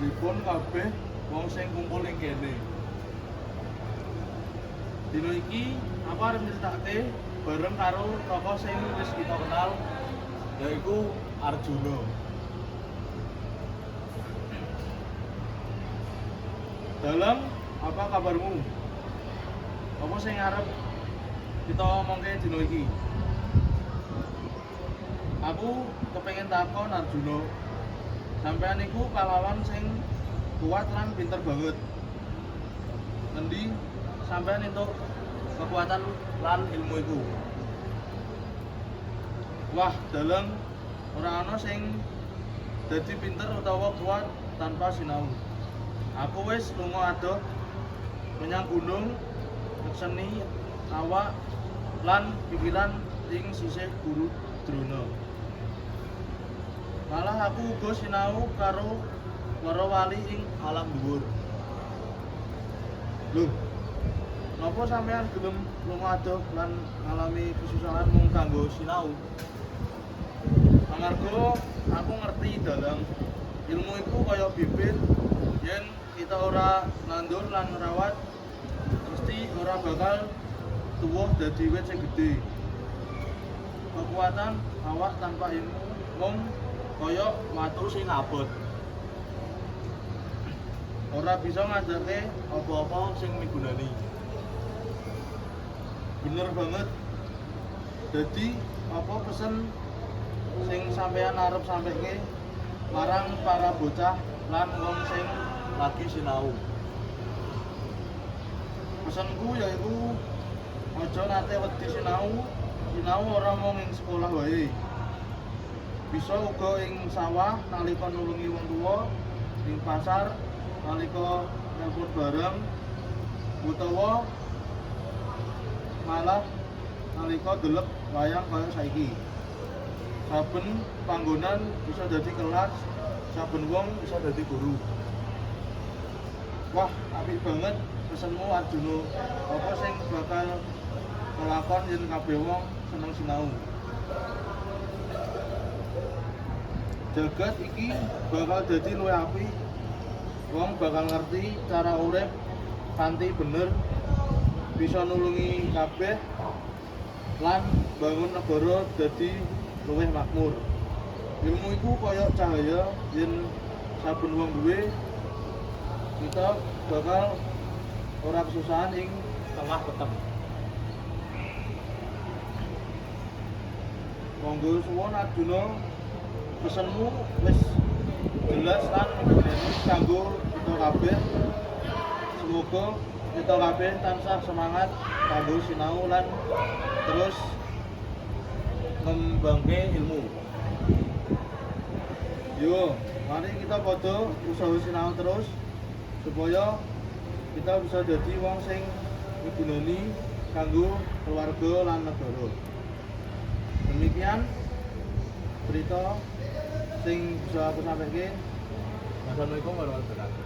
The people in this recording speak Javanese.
dipun kabeh wong sing kumpul ing kene. Dino iki aku arep nyritake bareng karo tokoh sing wis kita kenal, yaiku Arjuna. Dalam apa kabarmu? Apa sing arep kita omongke dino iki? Aku kepengen takon Arjuna. Sampeyan iku pahlawan sing kuat lan pinter banget. Ngendi sampeyan entuk kekuatan lan ilmu iku? Wah, dalem ora ana sing dadi pinter utawa kuat tanpa sinau. Aku wis lunga adoh menyang gunung, seni awak lan pikiran ing sisih Guru Drona. Malah aku uga sinau karo para wali ing alam dhuwur. Lho, napa sampean gelem lunga adoh lan ngalami kesusahan mung kanggo sinau? Amarga aku ngerti dalam ilmu iku kaya bibit, yen kita ora nandur lan rawat mesti ora bakal tuwuh dadi wit sing gedhe. Kekuatan awak tanpa ilmu mung kaya watu sing abot. Ora bisa ngajarke apa-apa sing migunani. Bener banget. Dadi apa pesen sing sampeyan arep sampaikke marang para bocah lan wong sing lagi sinau? Pesenku yaiku aja nate wedi sinau ora mung ing sekolah wae. Bisa uga ing sawah nalika nulungi wong tuwa, ing pasar nalika nelpon bareng, utawa malah nalika delep wayang kaya saiki. Saben panggonan bisa dadi kelas, saben wong bisa dadi guru. Wah, apik banget pesenmu Arjuna. Apa sing bakal kelakon yen kabeh wong seneng sinau? Jagat iki bakal dadi luwih apik. Wong bakal ngerti cara urip kanthi bener, bisa nulungi kabeh lan bangun negara dadi luwih makmur. Ilmu iku kaya cahaya, yen saben wong duwe, kita bakal ora kesusahan ing tengah peteng. Monggo suwun Arjuna, pesenmu wis jelas lan migunani kanggo kita kabeh. Semoga kita kabeh tansah semangat kanggo sinau lan terus ngembangke ilmu. Yo, mari kita padha usaha sinau terus supaya kita bisa jadi wong sing migunani kanggo keluarga lan negara. Demikian berita sing bisa aku sampaikan. Wassalamualaikum warahmatullahi wabarakatuh.